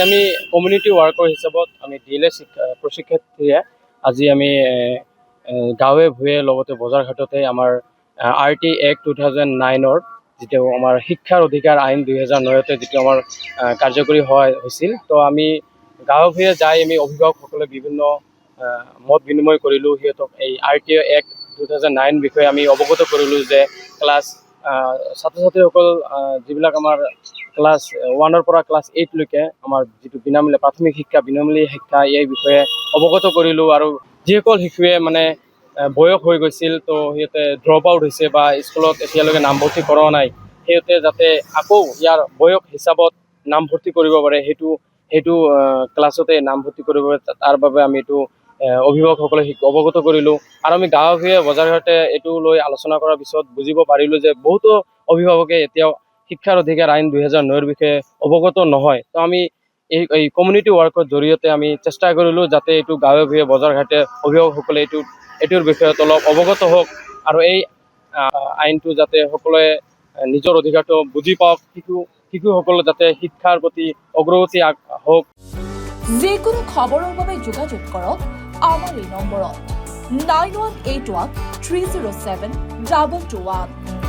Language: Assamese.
আমি কমিউনিটি ওয়াৰ্কাৰ হিচাপত আমি DLS প্ৰশিক্ষাৰ্থীয়ে আজি আমি গাঁৱে ভূঞে লগতে বজাৰ ঘাটতে আমাৰ RT Act 2009 যিটো আমাৰ শিক্ষাৰ অধিকাৰ আইন 2009তে যিটো আমাৰ কাৰ্যকৰী হৈছিল। তো আমি গাঁৱে ভূঞে যাই আমি অভিভাৱকসকলে বিভিন্ন মত বিনিময় কৰিলোঁ। সিহঁতক এই RT Act 2009 বিষয়ে আমি অৱগত কৰিলোঁ যে ক্লাছ ছাত্ৰ ছাত্ৰীসকল যিবিলাক আমাৰ ক্লাছ 1ৰ পৰা ক্লাছ 8লৈকে আমাৰ যিটো বিনামূলীয়া প্ৰাথমিক শিক্ষা বিনামূলীয়া শিক্ষা এই বিষয়ে অৱগত কৰিলোঁ। আৰু যিসকল শিশুৱে মানে বয়স হৈ গৈছিল, তো সিহঁতে ড্ৰপ আউট হৈছে বা স্কুলত এতিয়ালৈকে নামভৰ্তি কৰা নাই, সিহঁতে যাতে আকৌ ইয়াৰ বয়স হিচাপত নামভৰ্তি কৰিব পাৰে, সেইটো ক্লাছতে নামভৰ্তি কৰিব পাৰে, তাৰ বাবে আমি এইটো অভিভাৱকসকলে অৱগত কৰিলোঁ। আৰু আমি গাঁৱে ভূঞে বজাৰ ঘাটে এইটো লৈ আলোচনা কৰাৰ পিছত বুজিব পাৰিলোঁ যে বহুতো অভিভাৱকে এতিয়াও শিক্ষাৰ অধিকাৰ আইন 2009ৰ বিষয়ে অৱগত নহয়। তো আমি এই কমিউনিটি ৱাৰ্কৰ জৰিয়তে আমি চেষ্টা কৰিলোঁ যাতে এইটো গাঁৱে ভূঞে বজাৰ ঘাটে অভিভাৱকসকলে এইটোৰ বিষয়ত অলপ অৱগত হওক আৰু এই আইনটো যাতে সকলোৱে নিজৰ অধিকাৰটো বুজি পাওক, শিশুসকলে যাতে শিক্ষাৰ প্ৰতি অগ্ৰগতি হওক। যিকোনো খবৰৰ বাবে যোগাযোগ কৰক আমাৰ এই নম্বৰত 9181 307 2221।